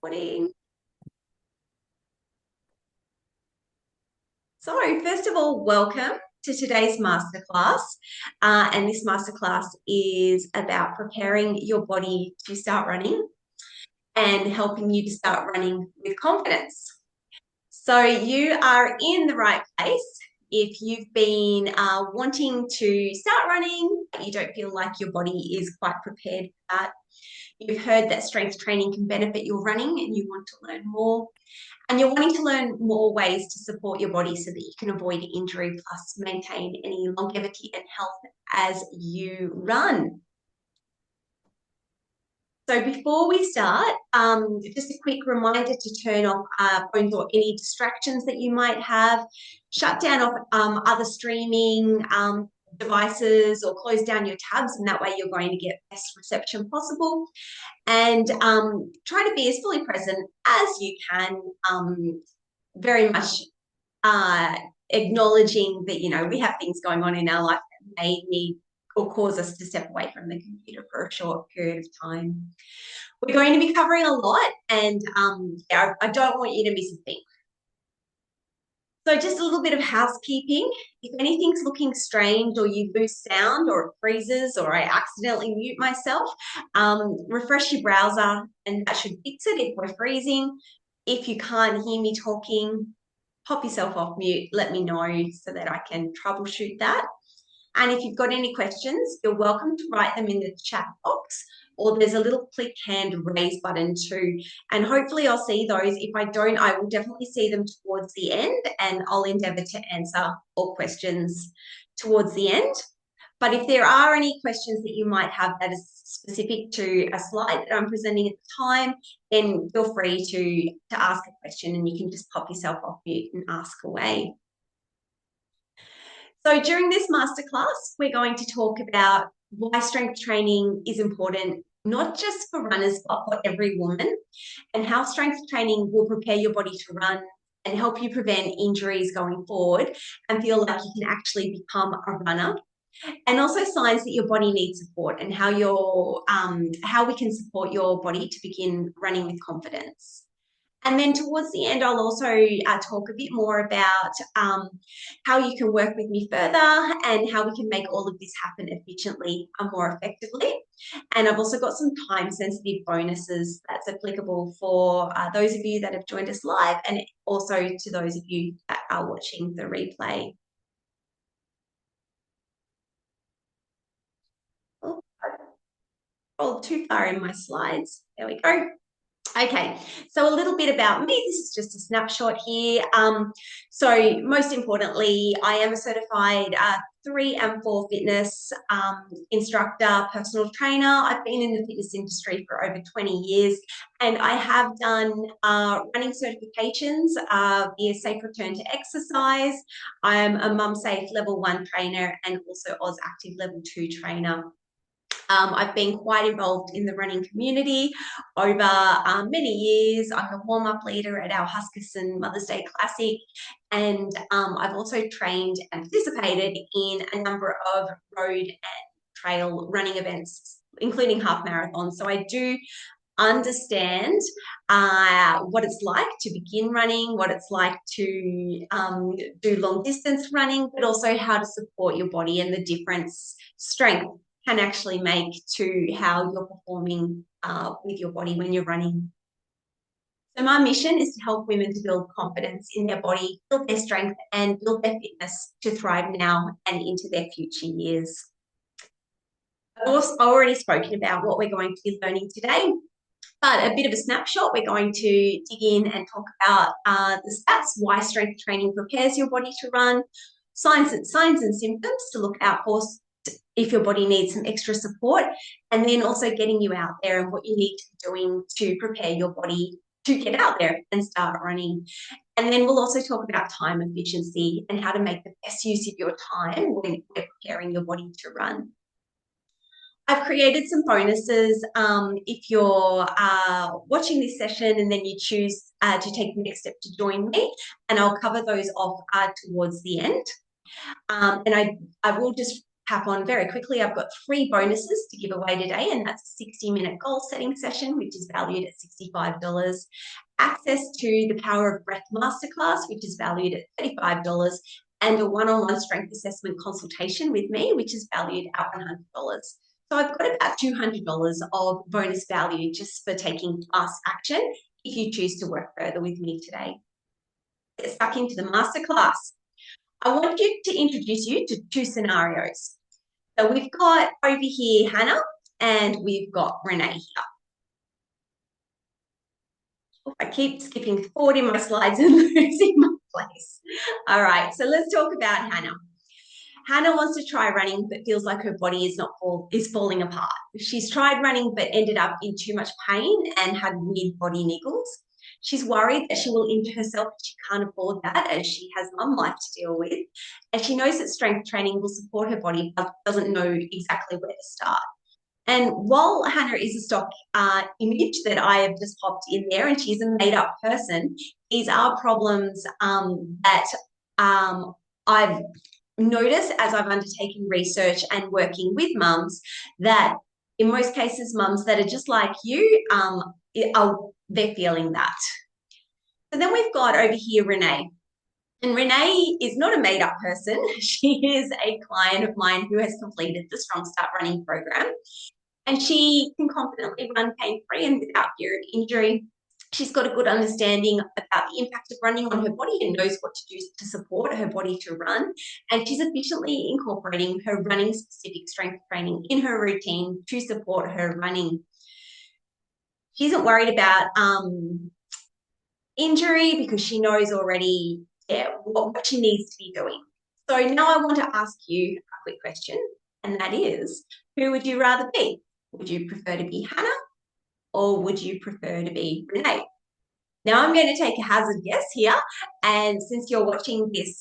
Recording. So, first of all, welcome to today's masterclass. And this masterclass is about preparing your body to start running and helping you to start running with confidence. So, you are in the right place. If you've been wanting to start running, but you don't feel like your body is quite prepared for that, you've heard that strength training can benefit your running and you want to learn more. And you're wanting to learn more ways to support your body so that you can avoid injury plus maintain any longevity and health as you run. So before we start, just a quick reminder to turn off phones or any distractions that you might have, shut down off other streaming devices or close down your tabs, and that way you're going to get best reception possible. And try to be as fully present as you can, very much acknowledging that, we have things going on in our life that may need or cause us to step away from the computer for a short period of time. We're going to be covering a lot, and I don't want you to miss a thing. So just a little bit of housekeeping. If anything's looking strange or you lose sound or it freezes or I accidentally mute myself, refresh your browser and that should fix it if we're freezing. If you can't hear me talking, pop yourself off mute, let me know so that I can troubleshoot that. And if you've got any questions, you're welcome to write them in the chat box, or there's a little click hand raise button too. And hopefully I'll see those. If I don't, I will definitely see them towards the end, and I'll endeavour to answer all questions towards the end. But if there are any questions that you might have that is specific to a slide that I'm presenting at the time, then feel free to ask a question and you can just pop yourself off mute and ask away. So during this masterclass, we're going to talk about why strength training is important, not just for runners, but for every woman, and how strength training will prepare your body to run and help you prevent injuries going forward and feel like you can actually become a runner. And also signs that your body needs support and how we can support your body to begin running with confidence. And then towards the end, I'll also talk a bit more about how you can work with me further and how we can make all of this happen efficiently and more effectively. And I've also got some time-sensitive bonuses that's applicable for those of you that have joined us live and also to those of you that are watching the replay. Oh, I rolled too far in my slides. There we go. Okay, so a little bit about me. This is just a snapshot here. So most importantly, I am a certified 3 and 4 fitness instructor, personal trainer. I've been in the fitness industry for over 20 years, and I have done running certifications via Safe Return to Exercise. I'm a Mum Safe Level 1 trainer and also Oz Active Level 2 trainer. I've been quite involved in the running community over many years. I'm the warm-up leader at our Huskisson Mother's Day Classic, and I've also trained and participated in a number of road and trail running events, including half marathons. So I do understand what it's like to begin running, what it's like to do long distance running, but also how to support your body and the difference strength can actually make to how you're performing with your body when you're running. So my mission is to help women to build confidence in their body, build their strength and build their fitness to thrive now and into their future years. I've already spoken about what we're going to be learning today, but a bit of a snapshot. We're going to dig in and talk about the stats, why strength training prepares your body to run, signs and symptoms to look out for if your body needs some extra support, and then also getting you out there and what you need to be doing to prepare your body to get out there and start running. And then we'll also talk about time efficiency and how to make the best use of your time when we're preparing your body to run. I've created some bonuses if you're watching this session and then you choose to take the next step to join me, and I'll cover those off towards the end. And I will just tap on very quickly, I've got 3 bonuses to give away today, and that's a 60-minute goal setting session, which is valued at $65, access to the Power of Breath Masterclass, which is valued at $35, and a one-on-one strength assessment consultation with me, which is valued at $100. So I've got about $200 of bonus value just for taking class action if you choose to work further with me today. Get stuck into the masterclass. I want to introduce you to 2 scenarios. So we've got over here Hannah and we've got Renee here. I keep skipping forward in my slides and losing my place. All right, so let's talk about Hannah. Hannah wants to try running but feels like her body is falling apart. She's tried running but ended up in too much pain and had weird body niggles. She's worried that she will injure herself if she can't afford that, as she has mum life to deal with. And she knows that strength training will support her body but doesn't know exactly where to start. And while Hannah is a stock image that I have just popped in there, and she's a made-up person, these are problems that I've noticed as I've undertaken research and working with mums, that in most cases, mums that are just like you, they're feeling that. So then we've got over here Renee. And Renee is not a made-up person. She is a client of mine who has completed the Strong Start Running program. And she can confidently run pain-free and without fear of injury. She's got a good understanding about the impact of running on her body and knows what to do to support her body to run. And she's efficiently incorporating her running-specific strength training in her routine to support her running. She isn't worried about injury because she knows already what she needs to be doing. So now I want to ask you a quick question, and that is, who would you rather be? Would you prefer to be Hannah or would you prefer to be Renee? Now I'm going to take a hazard guess here, and since you're watching this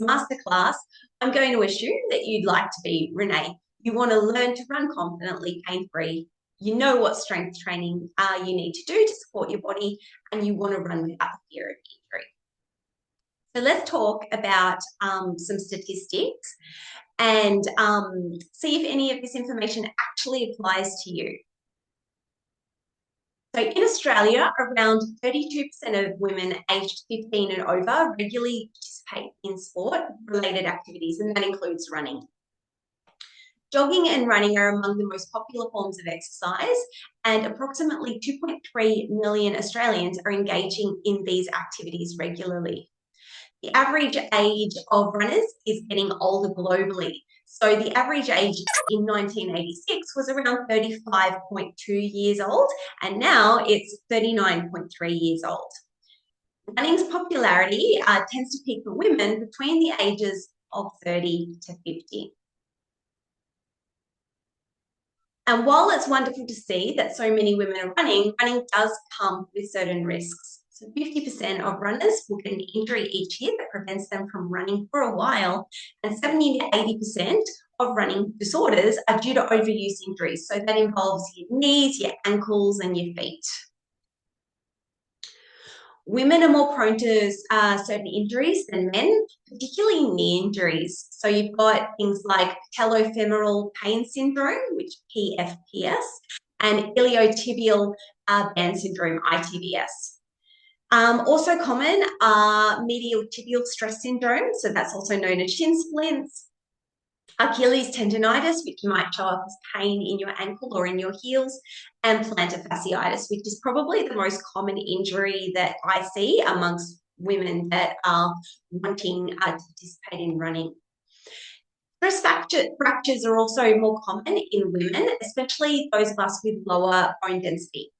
masterclass, I'm going to assume that you'd like to be Renee. You want to learn to run confidently, pain-free. You know what strength training you need to do to support your body, and you want to run without the fear of injury. So let's talk about some statistics and see if any of this information actually applies to you. So in Australia, around 32% of women aged 15 and over regularly participate in sport-related activities, and that includes running. Jogging and running are among the most popular forms of exercise, and approximately 2.3 million Australians are engaging in these activities regularly. The average age of runners is getting older globally. So the average age in 1986 was around 35.2 years old, and now it's 39.3 years old. Running's popularity tends to peak for women between the ages of 30 to 50. And while it's wonderful to see that so many women are running, running does come with certain risks. So 50% of runners will get an injury each year that prevents them from running for a while, and 70 to 80% of running disorders are due to overuse injuries. So that involves your knees, your ankles, and your feet. Women are more prone to certain injuries than men, particularly knee injuries. So you've got things like patellofemoral pain syndrome, which PFPS, and iliotibial band syndrome, ITBS. Also common are medial tibial stress syndrome, so that's also known as shin splints, Achilles tendonitis, which might show up as pain in your ankle or in your heels, and plantar fasciitis, which is probably the most common injury that I see amongst women that are wanting to participate in running. Stress fractures are also more common in women, especially those of us with lower bone density.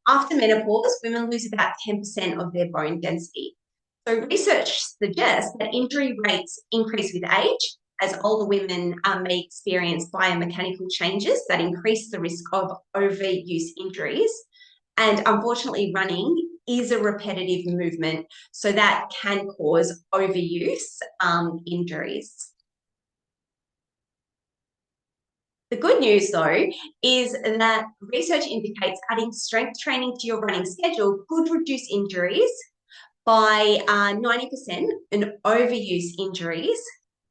After menopause, women lose about 10% of their bone density. So research suggests that injury rates increase with age, as older women may experience biomechanical changes that increase the risk of overuse injuries. And unfortunately, running is a repetitive movement, so that can cause overuse injuries. The good news, though, is that research indicates adding strength training to your running schedule could reduce injuries by 90% and overuse injuries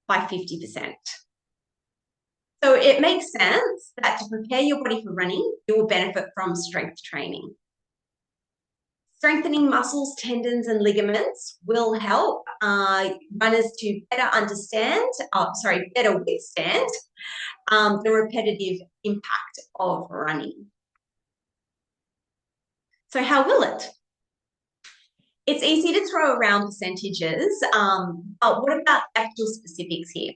by 50%. So it makes sense that to prepare your body for running, you will benefit from strength training. Strengthening muscles, tendons, and ligaments will help runners to better withstand the repetitive impact of running. So how will it? It's easy to throw around percentages, but what about actual specifics here?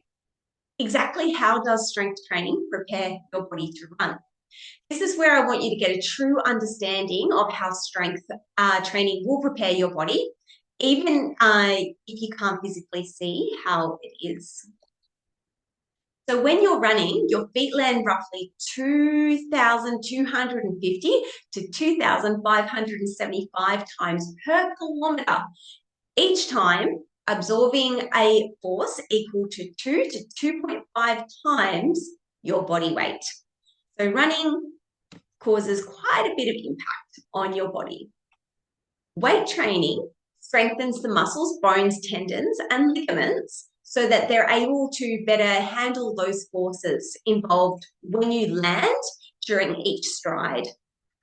Exactly how does strength training prepare your body to run? This is where I want you to get a true understanding of how strength training will prepare your body, even if you can't physically see how it is. So when you're running, your feet land roughly 2,250 to 2,575 times per kilometer, each time absorbing a force equal to 2 to 2.5 times your body weight. So running causes quite a bit of impact on your body. Weight training strengthens the muscles, bones, tendons, and ligaments so that they're able to better handle those forces involved when you land during each stride.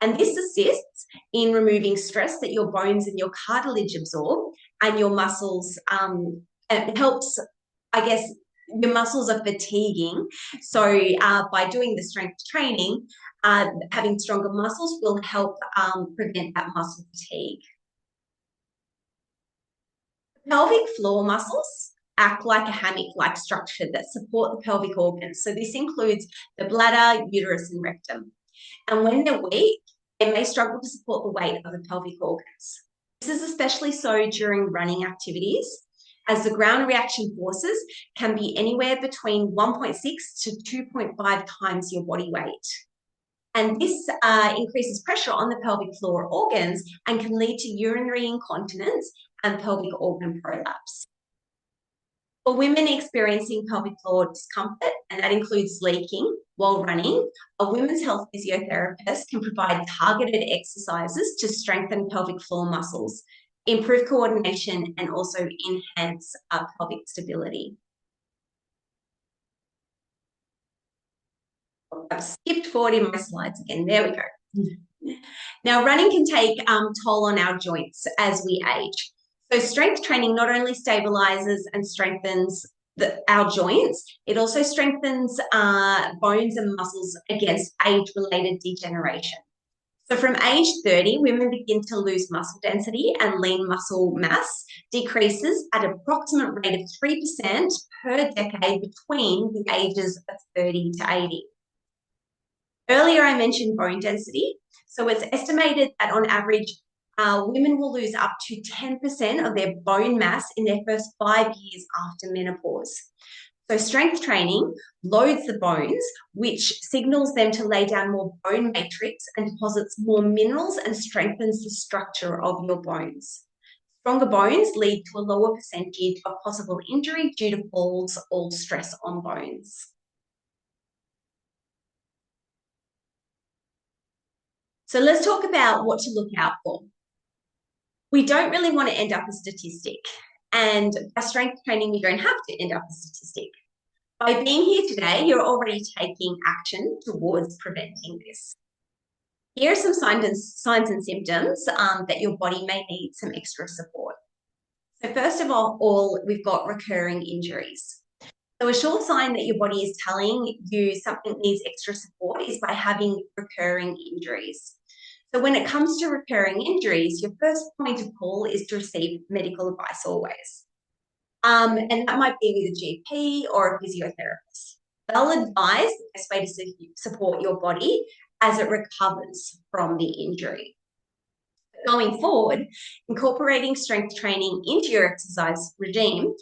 And this assists in removing stress that your bones and your cartilage absorb, and your muscles, it helps, I guess, your muscles are fatiguing. So by doing the strength training, having stronger muscles will help prevent that muscle fatigue. Pelvic floor muscles act like a hammock-like structure that support the pelvic organs. So this includes the bladder, uterus, and rectum. And when they're weak, they may struggle to support the weight of the pelvic organs. This is especially so during running activities, as the ground reaction forces can be anywhere between 1.6 to 2.5 times your body weight. And this increases pressure on the pelvic floor organs and can lead to urinary incontinence and pelvic organ prolapse. For women experiencing pelvic floor discomfort, and that includes leaking while running, a women's health physiotherapist can provide targeted exercises to strengthen pelvic floor muscles, improve coordination, and also enhance pelvic stability. I've skipped forward in my slides again. There we go. Now, running can take toll on our joints as we age. So strength training not only stabilizes and strengthens our joints, it also strengthens bones and muscles against age-related degeneration. So from age 30, women begin to lose muscle density, and lean muscle mass decreases at an approximate rate of 3% per decade between the ages of 30 to 80. Earlier, I mentioned bone density. So it's estimated that on average, women will lose up to 10% of their bone mass in their first 5 years after menopause. So strength training loads the bones, which signals them to lay down more bone matrix and deposits more minerals and strengthens the structure of your bones. Stronger bones lead to a lower percentage of possible injury due to falls or stress on bones. So let's talk about what to look out for. We don't really want to end up a statistic, and by strength training, we don't have to end up a statistic. By being here today, you're already taking action towards preventing this. Here are some signs and symptoms that your body may need some extra support. So first of all, we've got recurring injuries. So a sure sign that your body is telling you something needs extra support is by having recurring injuries. So when it comes to recurring injuries, your first point of call is to receive medical advice always. And that might be with a GP or a physiotherapist. They'll advise the best way to support your body as it recovers from the injury. Going forward, incorporating strength training into your exercise regime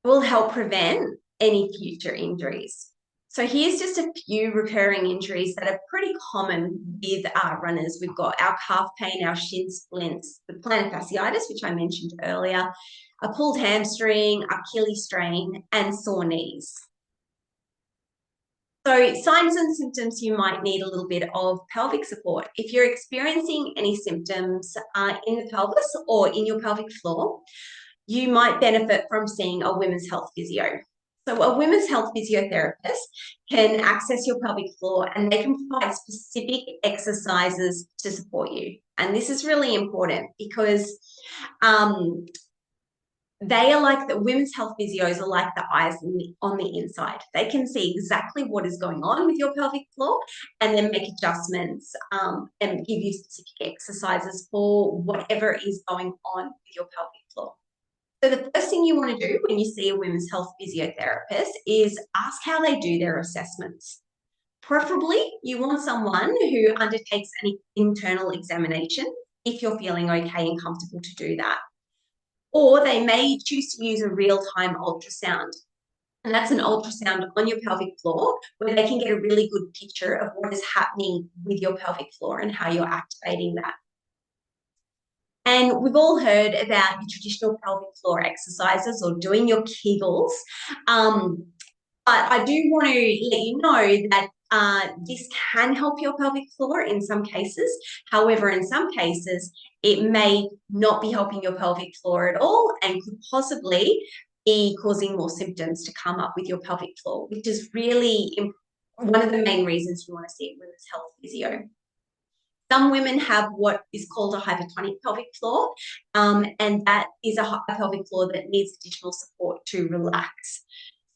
will help prevent any future injuries. So here's just a few recurring injuries that are pretty common with runners. We've got our calf pain, our shin splints, the plantar fasciitis, which I mentioned earlier, a pulled hamstring, Achilles strain, and sore knees. So signs and symptoms, you might need a little bit of pelvic support. If you're experiencing any symptoms in the pelvis or in your pelvic floor, you might benefit from seeing a women's health physio. So a women's health physiotherapist can access your pelvic floor and they can provide specific exercises to support you. And this is really important because um, they are like the women's health physios are like the eyes on the inside. They can see exactly what is going on with your pelvic floor and then make adjustments and give you specific exercises for whatever is going on with your pelvic floor. So the first thing you want to do when you see a women's health physiotherapist is ask how they do their assessments. Preferably, you want someone who undertakes an internal examination if you're feeling okay and comfortable to do that. Or they may choose to use a real-time ultrasound. And that's an ultrasound on your pelvic floor where they can get a really good picture of what is happening with your pelvic floor and how you're activating that. And we've all heard about your traditional pelvic floor exercises or doing your Kegels. But I do want to let you know that this can help your pelvic floor in some cases. However, in some cases, it may not be helping your pelvic floor at all and could possibly be causing more symptoms to come up with your pelvic floor, which is really one of the main reasons you want to see a women's health physio. Some women have what is called a hypertonic pelvic floor, and that is a pelvic floor that needs additional support to relax.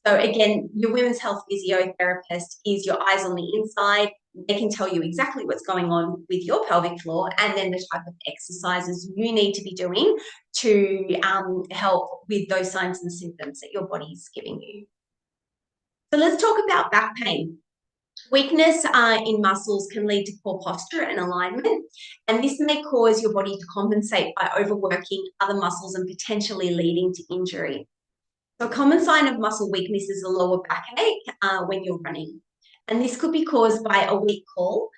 So again, your women's health physiotherapist is your eyes on the inside. They can tell you exactly what's going on with your pelvic floor and then the type of exercises you need to be doing to help with those signs and symptoms that your body is giving you. So let's talk about back pain. Weakness in muscles can lead to poor posture and alignment, and this may cause your body to compensate by overworking other muscles and potentially leading to injury. So a common sign of muscle weakness is a lower backache when you're running. And this could be caused by a weak core,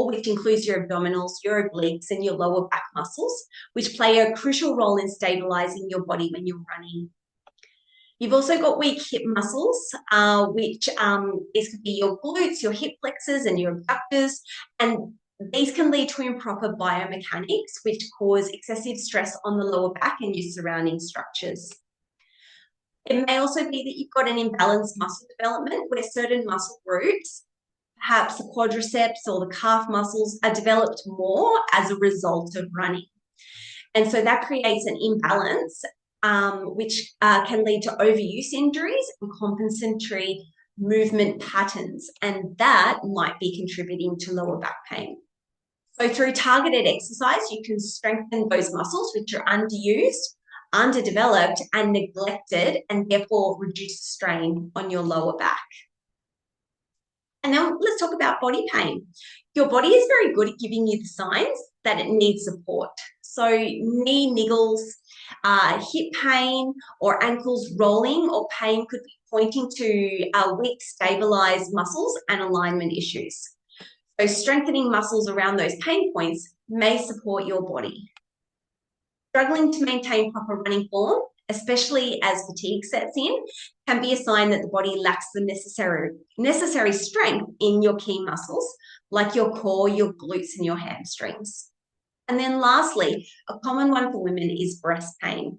which includes your abdominals, your obliques, and your lower back muscles, which play a crucial role in stabilizing your body when you're running. You've also got weak hip muscles, which these could be your glutes, your hip flexors, and your abductors. And these can lead to improper biomechanics, which cause excessive stress on the lower back and your surrounding structures. It may also be that you've got an imbalanced muscle development where certain muscle groups, perhaps the quadriceps or the calf muscles, are developed more as a result of running. And so that creates an imbalance, which can lead to overuse injuries and compensatory movement patterns. And that might be contributing to lower back pain. So through targeted exercise, you can strengthen those muscles which are underused, underdeveloped, and neglected, and therefore reduce strain on your lower back. And now let's talk about body pain. Your body is very good at giving you the signs that it needs support. So knee niggles, hip pain, or ankles rolling or pain could be pointing to weak stabilized muscles and alignment issues. So strengthening muscles around those pain points may support your body. Struggling to maintain proper running form, especially as fatigue sets in, can be a sign that the body lacks the necessary strength in your key muscles, like your core, your glutes, and your hamstrings. And then lastly, a common one for women is breast pain.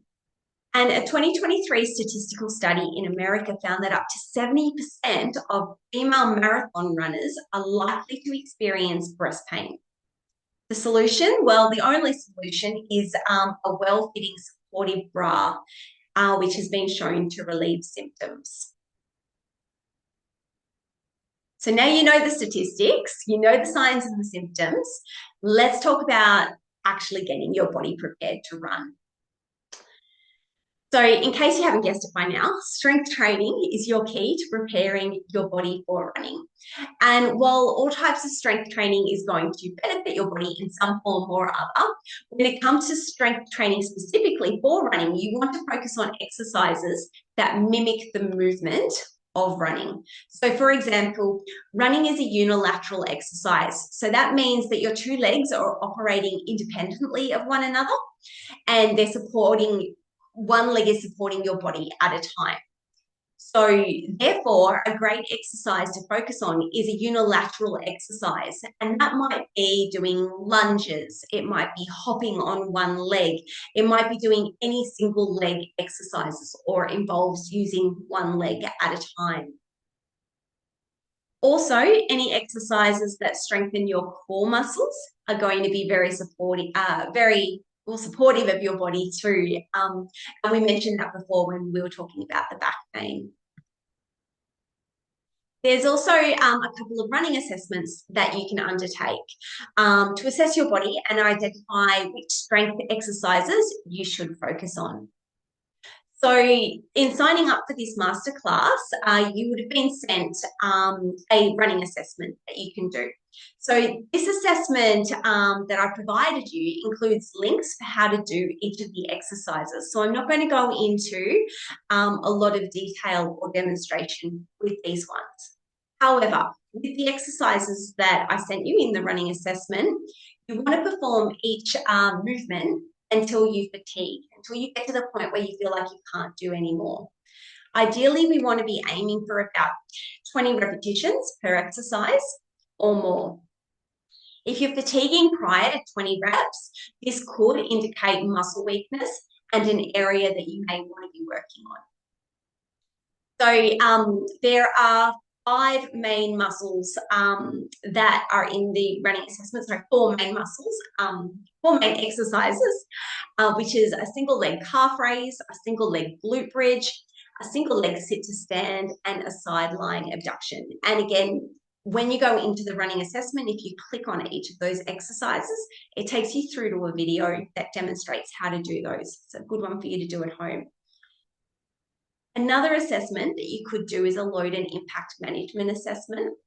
And a 2023 statistical study in America found that up to 70% of female marathon runners are likely to experience breast pain. The solution? Well, the only solution is a well-fitting supportive bra, which has been shown to relieve symptoms. So now you know the statistics, you know the signs and the symptoms. Let's talk about actually getting your body prepared to run. So in case you haven't guessed it by now, strength training is your key to preparing your body for running. And while all types of strength training is going to benefit your body in some form or other, when it comes to strength training specifically for running, you want to focus on exercises that mimic the movement of running. So for example, running is a unilateral exercise. So that means that your two legs are operating independently of one another and one leg is supporting your body at a time. So, therefore, a great exercise to focus on is a unilateral exercise. And that might be doing lunges, it might be hopping on one leg, it might be doing any single leg exercises, or involves using one leg at a time. Also, any exercises that strengthen your core muscles are going to be very supportive, supportive of your body too. And we mentioned that before when we were talking about the back pain. There's also a couple of running assessments that you can undertake to assess your body and identify which strength exercises you should focus on. So, in signing up for this masterclass, you would have been sent a running assessment that you can do. So, this assessment that I provided you includes links for how to do each of the exercises. So, I'm not going to go into a lot of detail or demonstration with these ones. However, with the exercises that I sent you in the running assessment, you want to perform each movement until you fatigue, until you get to the point where you feel like you can't do anymore. Ideally, we want to be aiming for about 20 repetitions per exercise or more. If you're fatiguing prior to 20 reps, this could indicate muscle weakness and an area that you may want to be working on. So there are 5 main muscles that are in the running assessment. Sorry, 4 main muscles, 4 main exercises, which is a single leg calf raise, a single leg glute bridge, a single leg sit to stand, and a sideline abduction. And again, when you go into the running assessment, if you click on each of those exercises, it takes you through to a video that demonstrates how to do those. It's a good one for you to do at home. Another assessment that you could do is a load and impact management assessment.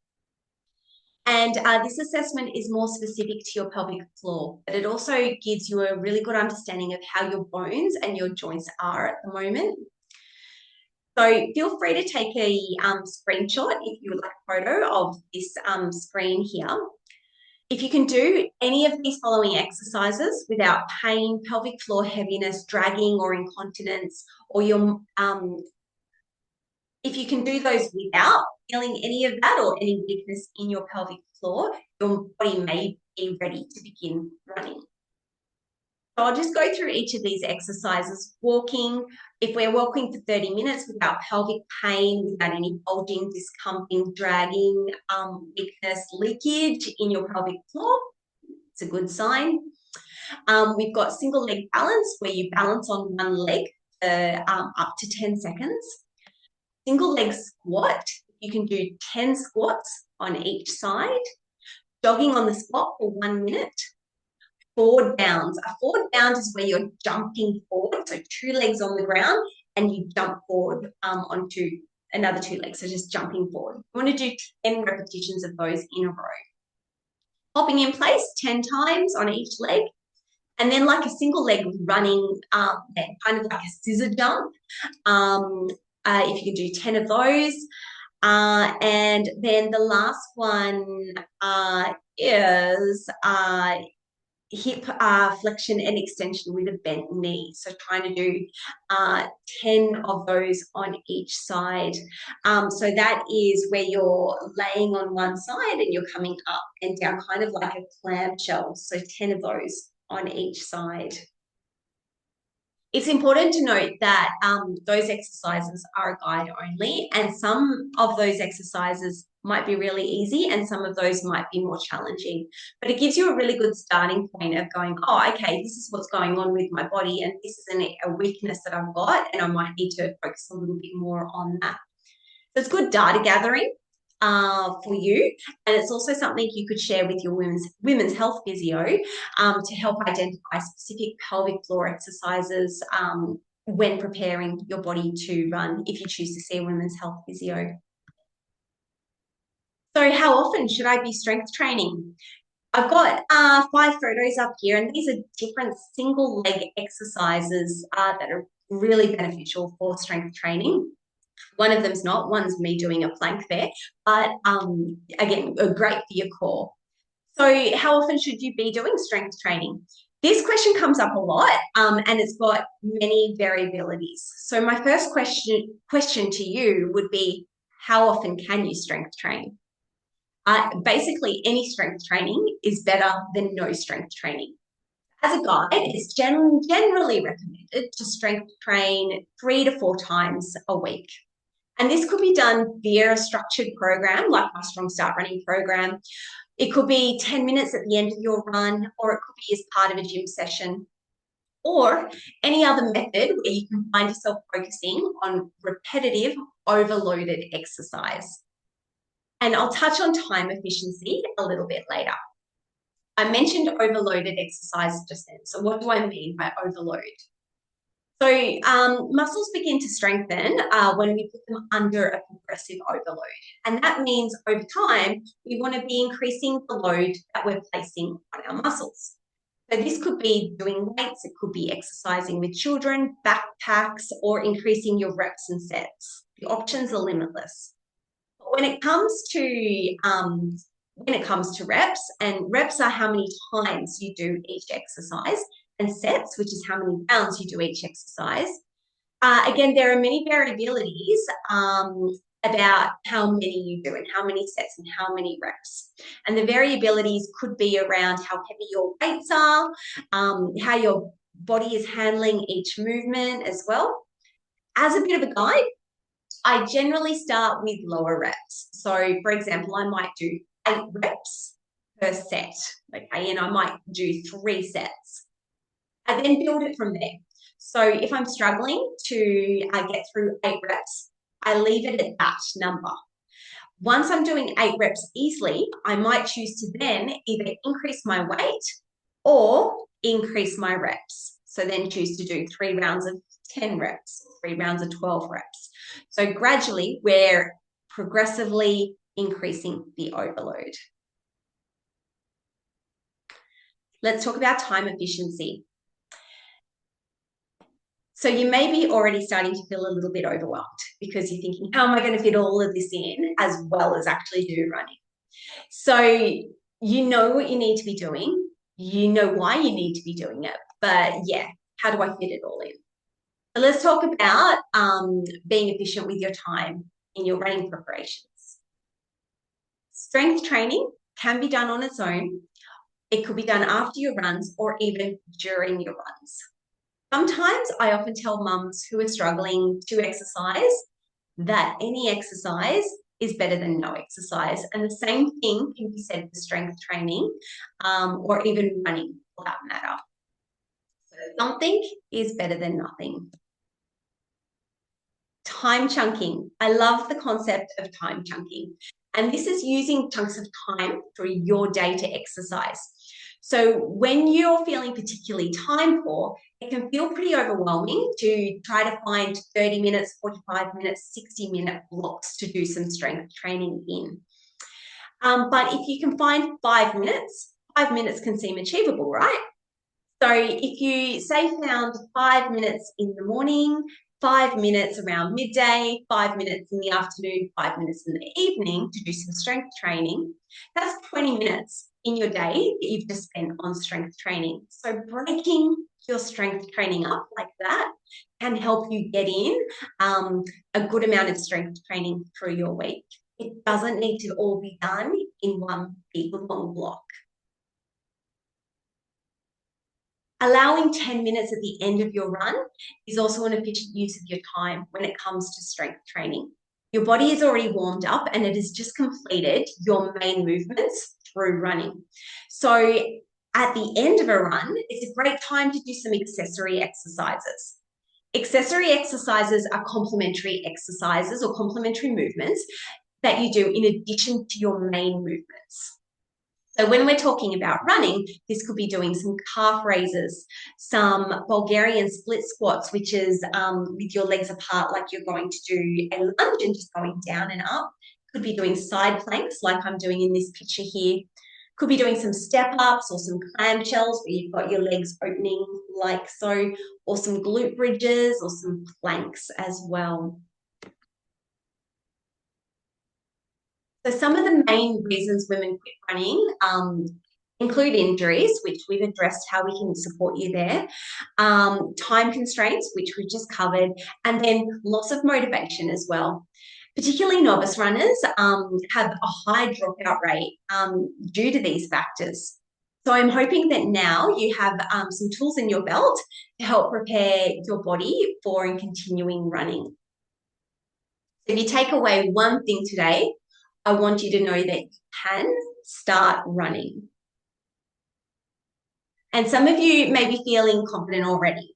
And this assessment is more specific to your pelvic floor, but it also gives you a really good understanding of how your bones and your joints are at the moment. So feel free to take a screenshot if you would like a photo of this screen here. If you can do any of these following exercises without pain, pelvic floor heaviness, dragging or incontinence, or your if you can do those without feeling any of that or any weakness in your pelvic floor, your body may be ready to begin running. So I'll just go through each of these exercises. Walking, if we're walking for 30 minutes without pelvic pain, without any bulging, discomfort, dragging, weakness, leakage in your pelvic floor, it's a good sign. We've got single leg balance, where you balance on one leg for up to 10 seconds. Single leg squat, you can do 10 squats on each side. Jogging on the spot for 1 minute. Forward bounds. A forward bound is where you're jumping forward, so 2 legs on the ground, and you jump forward onto another 2 legs, so just jumping forward. You want to do 10 repetitions of those in a row. Hopping in place 10 times on each leg, and then like a single leg running, kind of like a scissor jump. If you can do 10 of those. And then the last one is hip flexion and extension with a bent knee. So trying to do 10 of those on each side. So that is where you're laying on one side and you're coming up and down, kind of like a clamshell. So 10 of those on each side. It's important to note that those exercises are a guide only, and some of those exercises might be really easy and some of those might be more challenging. But it gives you a really good starting point of going, oh, okay, this is what's going on with my body, and this is a weakness that I've got, and I might need to focus a little bit more on that. So it's good data gathering for you, and it's also something you could share with your women's health physio to help identify specific pelvic floor exercises when preparing your body to run, if you choose to see a women's health physio. So how often should I be strength training? I've got 5 photos up here, and these are different single leg exercises that are really beneficial for strength training. One of them's not, one's me doing a plank there, but again, great for your core. So how often should you be doing strength training? This question comes up a lot, and it's got many variabilities. So my first question to you would be, how often can you strength train? Basically, any strength training is better than no strength training. As a guide, it's generally recommended to strength train 3 to 4 times a week. And this could be done via a structured program like my Strong Start Running program. It could be 10 minutes at the end of your run, or it could be as part of a gym session, or any other method where you can find yourself focusing on repetitive, overloaded exercise. And I'll touch on time efficiency a little bit later. I mentioned overloaded exercise just then. So what do I mean by overload? So muscles begin to strengthen when we put them under a progressive overload. And that means over time, we want to be increasing the load that we're placing on our muscles. So this could be doing weights, it could be exercising with children, backpacks, or increasing your reps and sets. The options are limitless. But when it comes to reps, and reps are how many times you do each exercise, and sets, which is how many rounds you do each exercise. Again, there are many variabilities about how many you do and how many sets and how many reps. And the variabilities could be around how heavy your weights are, how your body is handling each movement as well. As a bit of a guide, I generally start with lower reps. So, for example, I might do 8 reps per set, okay, and I might do 3 sets. I then build it from there. So if I'm struggling to get through 8 reps, I leave it at that number. Once I'm doing 8 reps easily, I might choose to then either increase my weight or increase my reps. So then choose to do 3 rounds of 10 reps, 3 rounds of 12 reps. So gradually, we're progressively increasing the overload. Let's talk about time efficiency. So you may be already starting to feel a little bit overwhelmed because you're thinking, how am I going to fit all of this in as well as actually do running? So you know what you need to be doing. You know why you need to be doing it. But yeah, how do I fit it all in? So let's talk about being efficient with your time in your running preparations. Strength training can be done on its own. It could be done after your runs or even during your runs. Sometimes I often tell mums who are struggling to exercise that any exercise is better than no exercise. And the same thing can be said for strength training or even running for that matter. So something is better than nothing. Time chunking. I love the concept of time chunking. And this is using chunks of time through your day to exercise. So when you're feeling particularly time poor, it can feel pretty overwhelming to try to find 30 minutes, 45 minutes, 60-minute blocks to do some strength training in. But if you can find 5 minutes, 5 minutes can seem achievable, right? So if you say found 5 minutes in the morning, 5 minutes around midday, 5 minutes in the afternoon, 5 minutes in the evening to do some strength training, that's 20 minutes in your day that you've just spent on strength training. So breaking your strength training up like that can help you get in a good amount of strength training through your week. It doesn't need to all be done in one big long block. Allowing 10 minutes at the end of your run is also an efficient use of your time when it comes to strength training. Your body is already warmed up and it has just completed your main movements through running. So at the end of a run, it's a great time to do some accessory exercises. Accessory exercises are complementary exercises or complementary movements that you do in addition to your main movements. So when we're talking about running, this could be doing some calf raises, some Bulgarian split squats, which is with your legs apart like you're going to do a lunge and just going down and up. Could be doing side planks like I'm doing in this picture here. Could be doing some step ups or some clamshells where you've got your legs opening like so, or some glute bridges or some planks as well. So some of the main reasons women quit running include injuries, which we've addressed how we can support you there, time constraints, which we've just covered, and then loss of motivation as well. Particularly novice runners have a high dropout rate due to these factors. So I'm hoping that now you have some tools in your belt to help prepare your body for and continuing running. If you take away one thing today, I want you to know that you can start running. And some of you may be feeling confident already.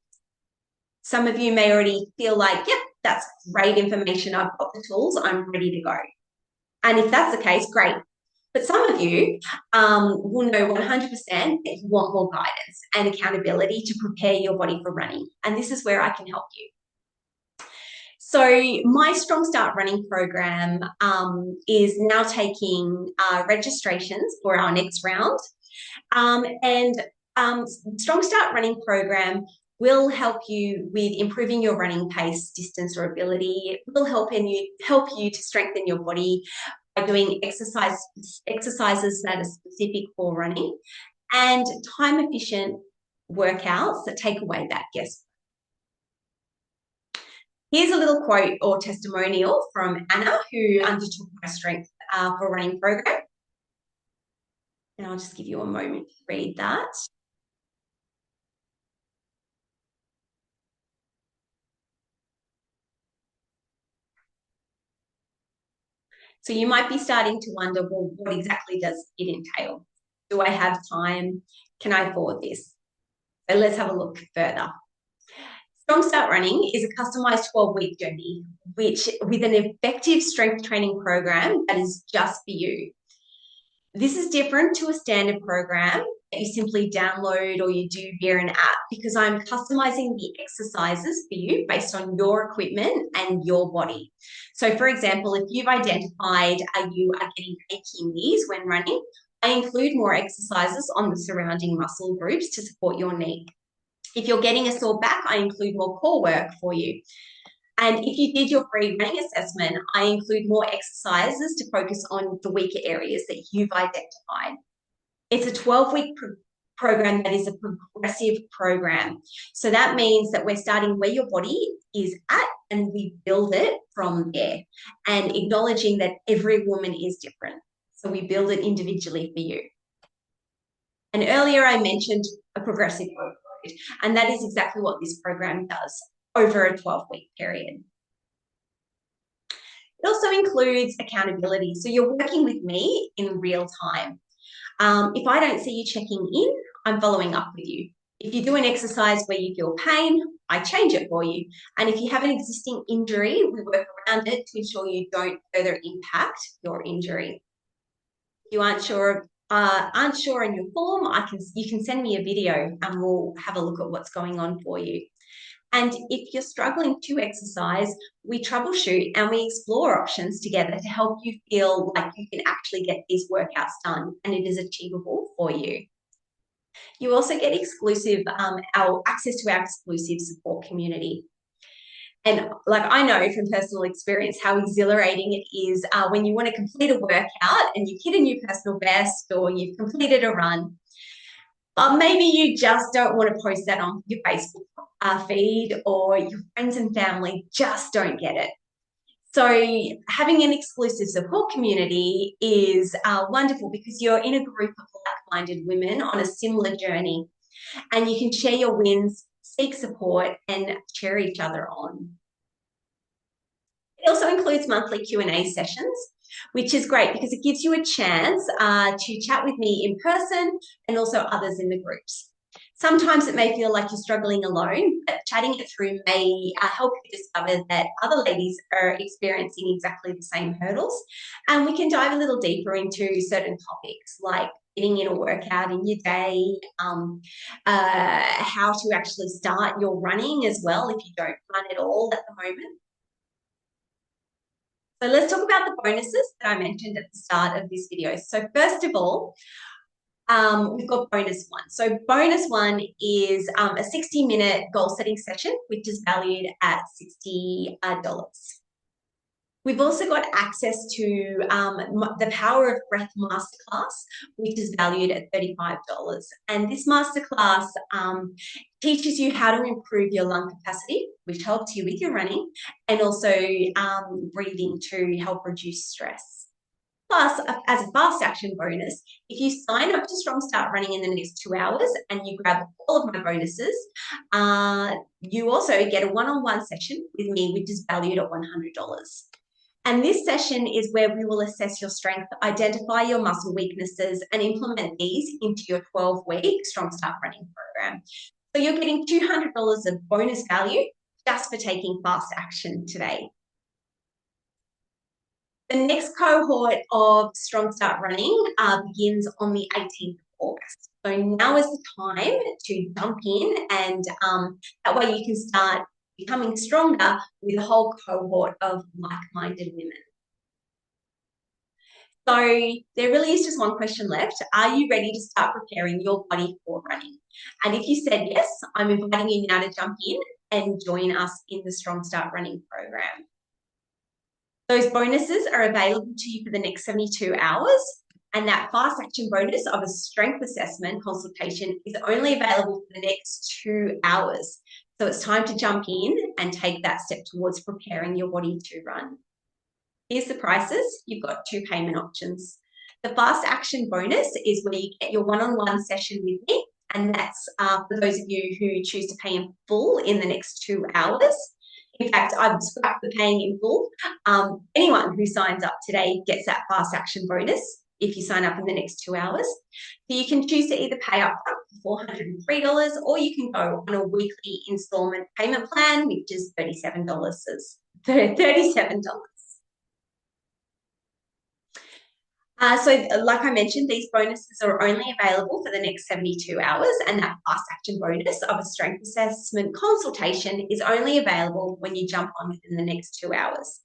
Some of you may already feel like, yep, that's great information. I've got the tools. I'm ready to go. And if that's the case, great. But some of you will know 100% that you want more guidance and accountability to prepare your body for running. And this is where I can help you. So my Strong Start Running program is now taking registrations for our next round. Strong Start Running program will help you with improving your running pace, distance, or ability. It will help you to strengthen your body by doing exercises that are specific for running and time-efficient workouts that take away that guesswork. Here's a little quote or testimonial from Anna, who undertook my Strength for Running program. And I'll just give you a moment to read that. So you might be starting to wonder, well, what exactly does it entail? Do I have time? Can I afford this? So let's have a look further. Strong Start Running is a customized 12-week journey, with an effective strength training program that is just for you. This is different to a standard program that you simply download or you do via an app, because I'm customizing the exercises for you based on your equipment and your body. So for example, if you've identified you are getting aching knees when running, I include more exercises on the surrounding muscle groups to support your knee. If you're getting a sore back, I include more core work for you. And if you did your free running assessment, I include more exercises to focus on the weaker areas that you've identified. It's a 12-week program that is a progressive program. So that means that we're starting where your body is at and we build it from there, and acknowledging that every woman is different. So we build it individually for you. And earlier I mentioned a progressive workload, and that is exactly what this program does over a 12-week period. It also includes accountability. So you're working with me in real time. If I don't see you checking in, I'm following up with you. If you do an exercise where you feel pain, I change it for you. And if you have an existing injury, we work around it to ensure you don't further impact your injury. If you aren't sure in your form, you can send me a video and we'll have a look at what's going on for you. And if you're struggling to exercise, we troubleshoot and we explore options together to help you feel like you can actually get these workouts done and it is achievable for you. You also get access to our exclusive support community. And like I know from personal experience how exhilarating it is when you want to complete a workout and you've hit a new personal best or you've completed a run. But maybe you just don't want to post that on your Facebook feed, or your friends and family just don't get it. So having an exclusive support community is wonderful, because you're in a group of like-minded women on a similar journey, and you can share your wins, seek support, and cheer each other on. It also includes monthly Q&A sessions, which is great because it gives you a chance to chat with me in person and also others in the groups. Sometimes it may feel like you're struggling alone, but chatting it through may help you discover that other ladies are experiencing exactly the same hurdles. And we can dive a little deeper into certain topics like getting in a workout in your day, how to actually start your running as well if you don't run at all at the moment. So let's talk about the bonuses that I mentioned at the start of this video. So first of all, we've got bonus one. So bonus one is a 60-minute goal setting session, which is valued at $60. We've also got access to the Power of Breath Masterclass, which is valued at $35. And this masterclass teaches you how to improve your lung capacity, which helps you with your running, and also breathing to help reduce stress. Plus, as a fast action bonus, if you sign up to Strong Start Running in the next 2 hours and you grab all of my bonuses, you also get a one-on-one session with me, which is valued at $100. And this session is where we will assess your strength, identify your muscle weaknesses, and implement these into your 12-week Strong Start Running program. So you're getting $200 of bonus value just for taking fast action today. The next cohort of Strong Start Running begins on the 18th of August. So now is the time to jump in, and that way you can start becoming stronger with a whole cohort of like-minded women. So there really is just one question left. Are you ready to start preparing your body for running? And if you said yes, I'm inviting you now to jump in and join us in the Strong Start Running program. Those bonuses are available to you for the next 72 hours. And that fast action bonus of a strength assessment consultation is only available for the next 2 hours. So it's time to jump in and take that step towards preparing your body to run. Here's the prices. You've got 2 payment options. The fast action bonus is where you get your one-on-one session with me. And that's for those of you who choose to pay in full in the next 2 hours. In fact, I've scrapped the paying in full. Anyone who signs up today gets that fast action bonus if you sign up in the next 2 hours. So you can choose to either pay up for $403 or you can go on a weekly installment payment plan, which is $37. $37. So like I mentioned, these bonuses are only available for the next 72 hours, and that fast action bonus of a strength assessment consultation is only available when you jump on within the next 2 hours.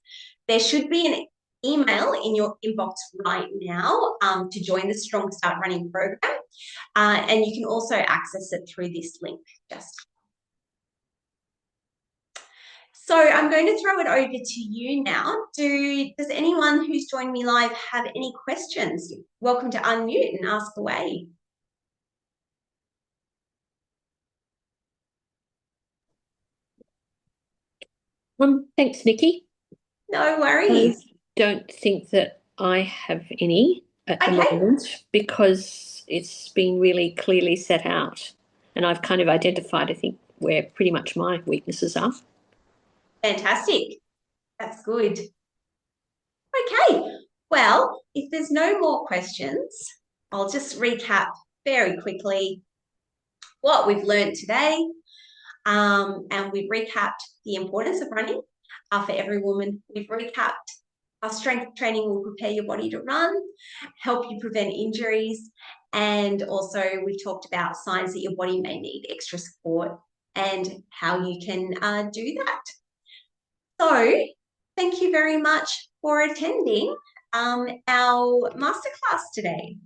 There should be an email in your inbox right now to join the Strong Start Running program, and you can also access it through this link. So I'm going to throw it over to you now. Does anyone who's joined me live have any questions? Welcome to unmute and ask away. Thanks, Nikki. No worries. I don't think that I have any at the moment because it's been really clearly set out and I've kind of identified, I think, where pretty much my weaknesses are. Fantastic. That's good. Okay. Well, if there's no more questions, I'll just recap very quickly what we've learned today. And we've recapped the importance of running for every woman. We've recapped how strength training will prepare your body to run, help you prevent injuries, and also we've talked about signs that your body may need extra support and how you can do that. So thank you very much for attending our masterclass today.